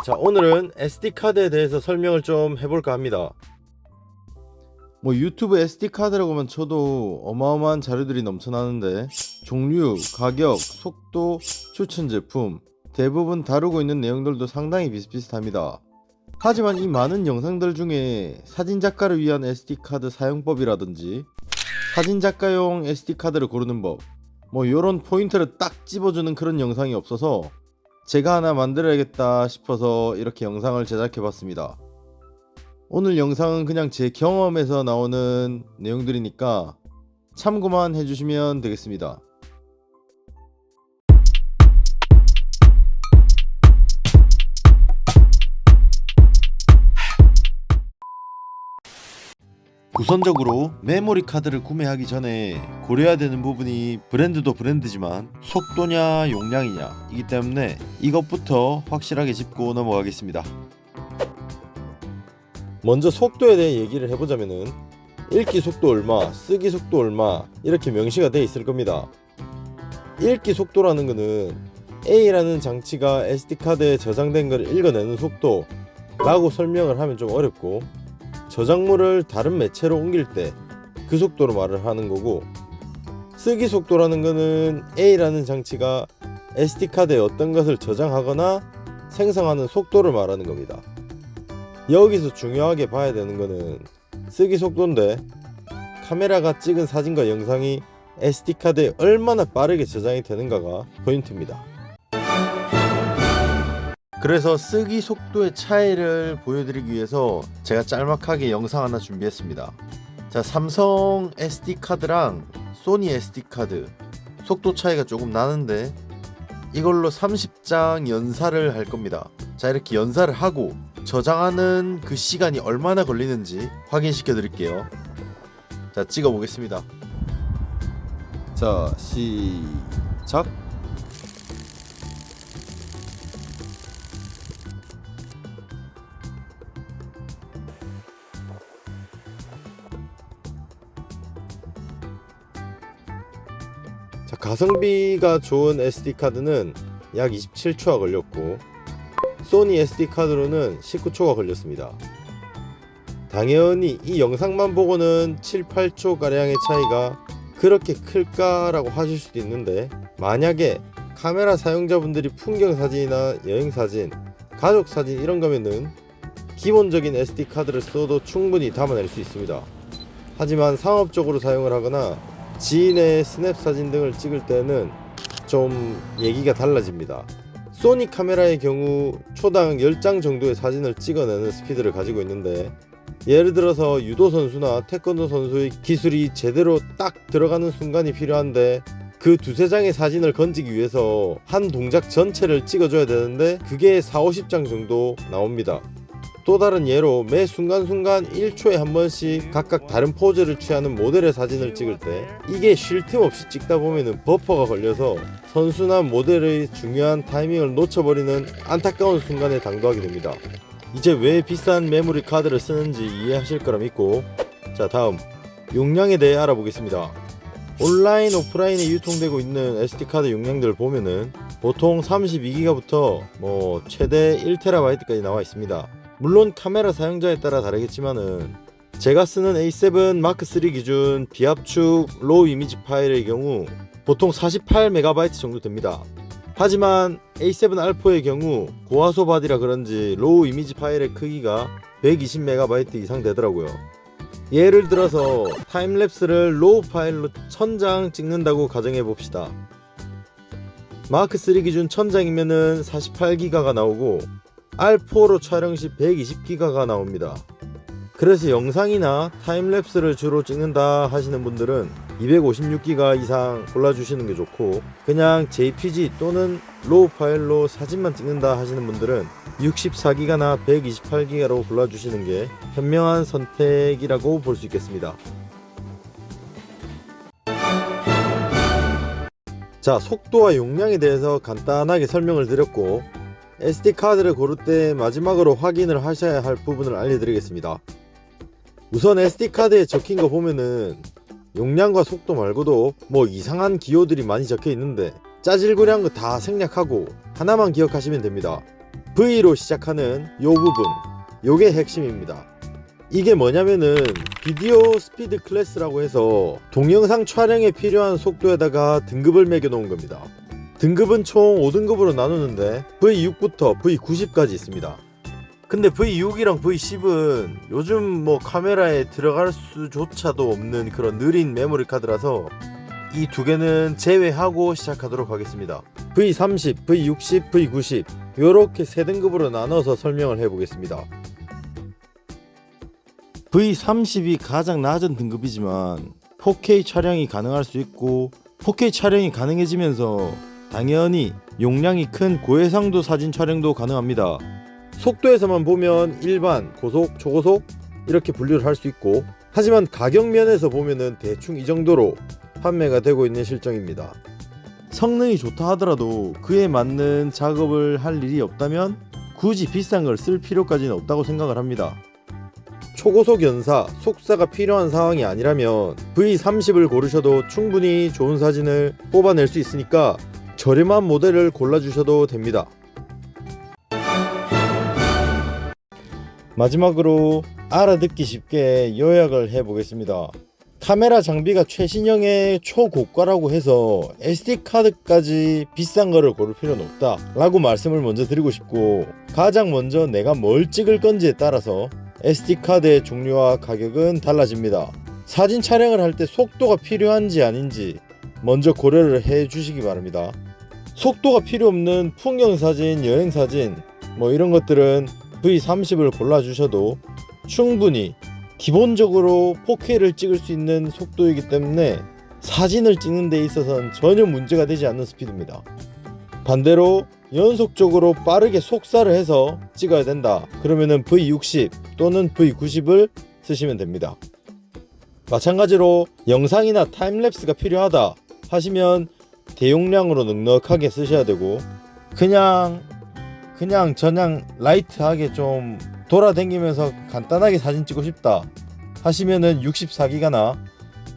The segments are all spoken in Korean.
자, 오늘은 SD카드에 대해서 설명을 좀 해볼까 합니다. 유튜브 SD카드라고만 쳐도 어마어마한 자료들이 넘쳐나는데 종류, 가격, 속도, 추천 제품 대부분 다루고 있는 내용들도 상당히 비슷비슷합니다. 하지만 이 많은 영상들 중에 사진작가를 위한 SD카드 사용법이라든지 사진작가용 SD카드를 고르는 법 요런 포인트를 딱 집어주는 그런 영상이 없어서 제가 하나 만들어야겠다 싶어서 이렇게 영상을 제작해봤습니다. 오늘 영상은 그냥 제 경험에서 나오는 내용들이니까 참고만 해주시면 되겠습니다. 우선적으로 메모리 카드를 구매하기 전에 고려해야 되는 부분이 브랜드도 브랜드지만 속도냐 용량이냐 이기 때문에 이것부터 확실하게 짚고 넘어가겠습니다. 먼저 속도에 대해 얘기를 해보자면은 읽기 속도 얼마, 쓰기 속도 얼마 이렇게 명시가 되어 있을 겁니다. 읽기 속도라는 거는 A라는 장치가 SD카드에 저장된 걸 읽어내는 속도라고 설명을 하면 좀 어렵고, 저작물을 다른 매체로 옮길 때 그 속도로 말을 하는 거고, 쓰기 속도라는 거는 A라는 장치가 SD카드에 어떤 것을 저장하거나 생성하는 속도를 말하는 겁니다. 여기서 중요하게 봐야 되는 거는 쓰기 속도인데, 카메라가 찍은 사진과 영상이 SD카드에 얼마나 빠르게 저장이 되는가가 포인트입니다. 그래서 쓰기 속도의 차이를 보여드리기 위해서 제가 짤막하게 영상 하나 준비했습니다. 자, 삼성 SD카드랑 소니 SD카드 속도 차이가 조금 나는데 이걸로 30장 연사를 할 겁니다. 자, 이렇게 연사를 하고 저장하는 그 시간이 얼마나 걸리는지 확인시켜 드릴게요. 자, 찍어 보겠습니다. 자, 시작. 자, 가성비가 좋은 SD카드는 약 27초가 걸렸고 소니 SD카드로는 19초가 걸렸습니다. 당연히 이 영상만 보고는 7, 8초 가량의 차이가 그렇게 클까라고 하실 수도 있는데, 만약에 카메라 사용자분들이 풍경사진이나 여행사진, 가족사진 이런 거면은 기본적인 SD카드를 써도 충분히 담아낼 수 있습니다. 하지만 상업적으로 사용을 하거나 지인의 스냅 사진 등을 찍을 때는 좀 얘기가 달라집니다. 소니 카메라의 경우 초당 10장 정도의 사진을 찍어내는 스피드를 가지고 있는데, 예를 들어서 유도 선수나 태권도 선수의 기술이 제대로 딱 들어가는 순간이 필요한데 그 두세 장의 사진을 건지기 위해서 한 동작 전체를 찍어줘야 되는데 그게 40-50장 정도 나옵니다. 또 다른 예로 매 순간순간 1초에 한 번씩 각각 다른 포즈를 취하는 모델의 사진을 찍을 때 이게 쉴 틈 없이 찍다 보면 버퍼가 걸려서 선수나 모델의 중요한 타이밍을 놓쳐버리는 안타까운 순간에 당도하게 됩니다. 이제 왜 비싼 메모리 카드를 쓰는지 이해하실 거라 믿고, 자, 다음 용량에 대해 알아보겠습니다. 온라인 오프라인에 유통되고 있는 SD카드 용량들을 보면은 보통 32기가부터 최대 1TB까지 나와 있습니다. 물론 카메라 사용자에 따라 다르겠지만은 제가 쓰는 A7 마크3 기준 비압축 로우 이미지 파일의 경우 보통 48MB 정도 됩니다. 하지만 A7 알포의 경우 고화소 바디라 그런지 로우 이미지 파일의 크기가 120MB 이상 되더라고요. 예를 들어서 타임랩스를 로우 파일로 1000장 찍는다고 가정해 봅시다. 마크3 기준 1000장이면은 48기가가 나오고 R4로 촬영 시 120기가가 나옵니다. 그래서 영상이나 타임랩스를 주로 찍는다 하시는 분들은 256기가 이상 골라주시는 게 좋고, 그냥 JPG 또는 로우 파일로 사진만 찍는다 하시는 분들은 64기가나 128기가로 골라주시는 게 현명한 선택이라고 볼 수 있겠습니다. 자, 속도와 용량에 대해서 간단하게 설명을 드렸고, SD카드를 고를 때 마지막으로 확인을 하셔야 할 부분을 알려드리겠습니다. 우선 SD카드에 적힌 거 보면은 용량과 속도 말고도 이상한 기호들이 많이 적혀 있는데 짜질구리한 거 다 생략하고 하나만 기억하시면 됩니다. V로 시작하는 요 부분, 요게 핵심입니다. 이게 뭐냐면은 비디오 스피드 클래스라고 해서 동영상 촬영에 필요한 속도에다가 등급을 매겨 놓은 겁니다. 등급은 총 5등급으로 나누는데 V6부터 V90까지 있습니다. 근데 V6이랑 V10은 요즘 뭐 카메라에 들어갈 수조차도 없는 그런 느린 메모리 카드라서 이 두 개는 제외하고 시작하도록 하겠습니다. V30, V60, V90 요렇게 세 등급으로 나눠서 설명을 해보겠습니다. V30이 가장 낮은 등급이지만 4K 촬영이 가능할 수 있고 4K 촬영이 가능해지면서 당연히 용량이 큰 고해상도 사진 촬영도 가능합니다. 속도에서만 보면 일반, 고속, 초고속 이렇게 분류를 할 수 있고 하지만 가격 면에서 보면은 대충 이 정도로 판매가 되고 있는 실정입니다. 성능이 좋다 하더라도 그에 맞는 작업을 할 일이 없다면 굳이 비싼 걸 쓸 필요까지는 없다고 생각을 합니다. 초고속 연사, 속사가 필요한 상황이 아니라면 V30을 고르셔도 충분히 좋은 사진을 뽑아낼 수 있으니까 저렴한 모델을 골라주셔도 됩니다. 마지막으로 알아듣기 쉽게 요약을 해보겠습니다. 카메라 장비가 최신형의 초고가라고 해서 SD카드까지 비싼 거를 고를 필요는 없다 라고 말씀을 먼저 드리고 싶고, 가장 먼저 내가 뭘 찍을 건지에 따라서 SD카드의 종류와 가격은 달라집니다. 사진 촬영을 할 때 속도가 필요한지 아닌지 먼저 고려를 해 주시기 바랍니다. 속도가 필요 없는 풍경사진, 여행사진 뭐 이런 것들은 V30을 골라주셔도 충분히 기본적으로 4K를 찍을 수 있는 속도이기 때문에 사진을 찍는 데 있어서는 전혀 문제가 되지 않는 스피드입니다. 반대로 연속적으로 빠르게 속사를 해서 찍어야 된다 그러면은 V60 또는 V90을 쓰시면 됩니다. 마찬가지로 영상이나 타임랩스가 필요하다 하시면 대용량으로 넉넉하게 쓰셔야 되고, 그냥 라이트하게 좀 돌아다니면서 간단하게 사진 찍고 싶다 하시면은 64기가나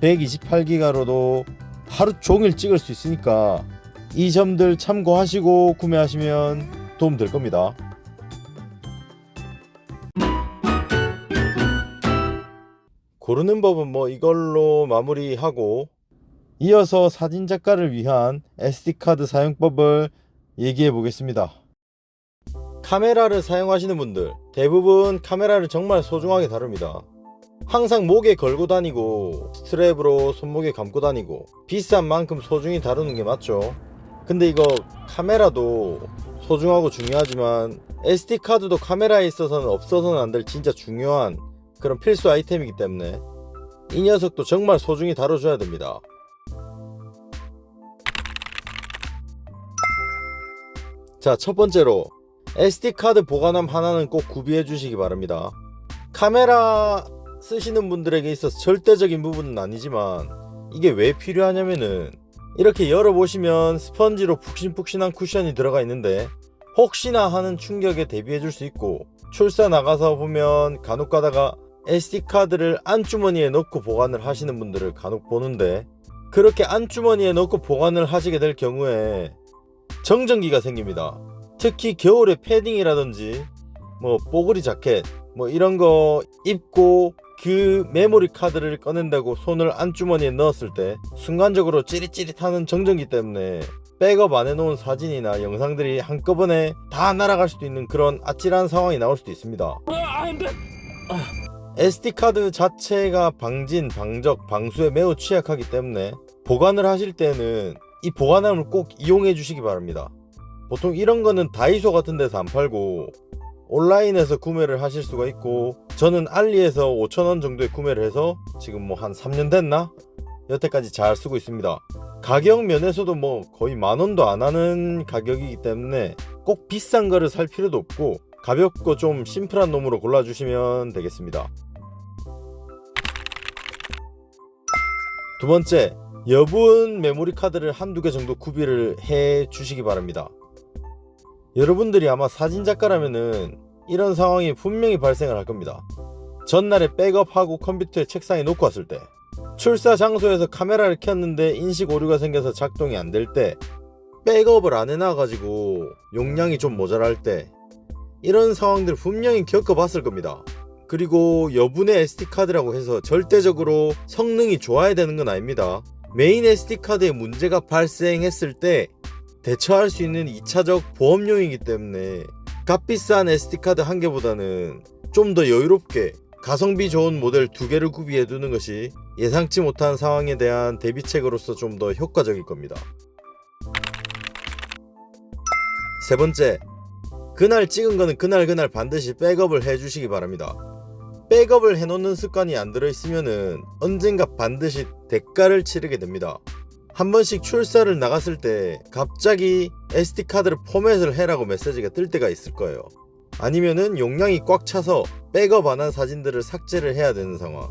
128기가로도 하루 종일 찍을 수 있으니까 이 점들 참고하시고 구매하시면 도움 될 겁니다. 고르는 법은 뭐 이걸로 마무리하고, 이어서 사진작가를 위한 SD카드 사용법을 얘기해 보겠습니다. 카메라를 사용하시는 분들 대부분 카메라를 정말 소중하게 다룹니다. 항상 목에 걸고 다니고 스트랩으로 손목에 감고 다니고 비싼 만큼 소중히 다루는 게 맞죠. 근데 이거 카메라도 소중하고 중요하지만 SD카드도 카메라에 있어서는 없어서는 안 될 진짜 중요한 그런 필수 아이템이기 때문에 이 녀석도 정말 소중히 다뤄줘야 됩니다. 자, 첫 번째로 SD카드 보관함 하나는 꼭 구비해 주시기 바랍니다. 카메라 쓰시는 분들에게 있어서 절대적인 부분은 아니지만 이게 왜 필요하냐면은 이렇게 열어보시면 스펀지로 푹신푹신한 쿠션이 들어가 있는데 혹시나 하는 충격에 대비해 줄 수 있고, 출사 나가서 보면 간혹 가다가 SD카드를 안주머니에 넣고 보관을 하시는 분들을 간혹 보는데, 그렇게 안주머니에 넣고 보관을 하시게 될 경우에 정전기가 생깁니다. 특히 겨울에 패딩이라든지 뭐 뽀글이 자켓 뭐 이런 거 입고 그 메모리 카드를 꺼낸다고 손을 안주머니에 넣었을 때 순간적으로 찌릿찌릿하는 정전기 때문에 백업 안 해놓은 사진이나 영상들이 한꺼번에 다 날아갈 수도 있는 그런 아찔한 상황이 나올 수도 있습니다. SD카드 자체가 방진, 방적, 방수에 매우 취약하기 때문에 보관을 하실 때는 이 보관함을 꼭 이용해 주시기 바랍니다. 보통 이런 거는 다이소 같은 데서 안 팔고 온라인에서 구매를 하실 수가 있고, 저는 알리에서 5,000원 정도에 구매를 해서 지금 뭐 한 3년 됐나? 여태까지 잘 쓰고 있습니다. 가격 면에서도 뭐 거의 10,000원도 안 하는 가격이기 때문에 꼭 비싼 거를 살 필요도 없고 가볍고 좀 심플한 놈으로 골라주시면 되겠습니다. 두 번째, 여분 메모리 카드를 한두 개 정도 구비를 해 주시기 바랍니다. 여러분들이 아마 사진작가라면은 이런 상황이 분명히 발생을 할 겁니다. 전날에 백업하고 컴퓨터에 책상에 놓고 왔을 때, 출사 장소에서 카메라를 켰는데 인식 오류가 생겨서 작동이 안 될 때, 백업을 안 해놔가지고 용량이 좀 모자랄 때, 이런 상황들 분명히 겪어봤을 겁니다. 그리고 여분의 SD카드라고 해서 절대적으로 성능이 좋아야 되는 건 아닙니다. 메인 SD카드에 문제가 발생했을 때 대처할 수 있는 2차적 보험용이기 때문에 값비싼 SD카드 한 개보다는 좀 더 여유롭게 가성비 좋은 모델 2개를 구비해 두는 것이 예상치 못한 상황에 대한 대비책으로서 좀 더 효과적일 겁니다. 세 번째, 그날 찍은 거는 그날 반드시 백업을 해주시기 바랍니다. 백업을 해놓는 습관이 안 들어있으면은 언젠가 반드시 대가를 치르게 됩니다. 한 번씩 출사를 나갔을 때 갑자기 SD카드를 포맷을 해라고 메시지가 뜰 때가 있을 거예요. 아니면은 용량이 꽉 차서 백업 안 한 사진들을 삭제를 해야 되는 상황.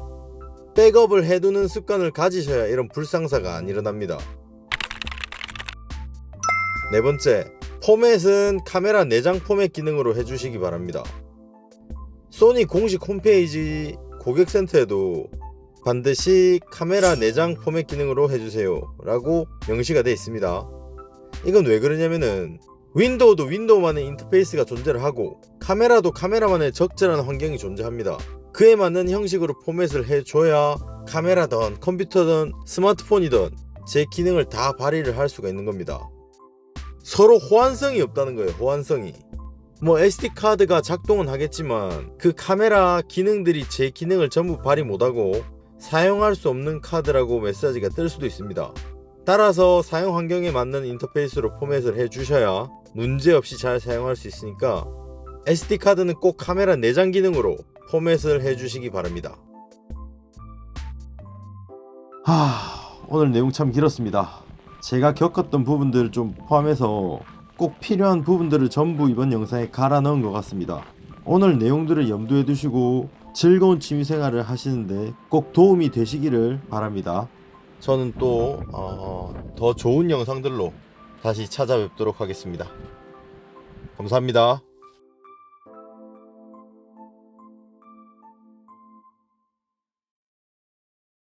백업을 해두는 습관을 가지셔야 이런 불상사가 안 일어납니다. 네 번째, 포맷은 카메라 내장 포맷 기능으로 해주시기 바랍니다. 소니 공식 홈페이지 고객센터에도 반드시 카메라 내장 포맷 기능으로 해주세요 라고 명시가 되어 있습니다. 이건 왜 그러냐면은 윈도우도 윈도우만의 인터페이스가 존재를 하고 카메라도 카메라만의 적절한 환경이 존재합니다. 그에 맞는 형식으로 포맷을 해줘야 카메라든 컴퓨터든 스마트폰이든 제 기능을 다 발휘를 할 수가 있는 겁니다. 서로 호환성이 없다는 거예요. 호환성이. 뭐 SD카드가 작동은 하겠지만 그 카메라 기능들이 제 기능을 전부 발휘 못하고 사용할 수 없는 카드라고 메시지가 뜰 수도 있습니다. 따라서 사용 환경에 맞는 인터페이스로 포맷을 해주셔야 문제없이 잘 사용할 수 있으니까 SD카드는 꼭 카메라 내장 기능으로 포맷을 해주시기 바랍니다. 오늘 내용 참 길었습니다. 제가 겪었던 부분들을 좀 포함해서 꼭 필요한 부분들을 전부 이번 영상에 갈아 넣은 것 같습니다. 오늘 내용들을 염두에 두시고 즐거운 취미생활을 하시는데 꼭 도움이 되시기를 바랍니다. 저는 또 더 좋은 영상들로 다시 찾아뵙도록 하겠습니다. 감사합니다.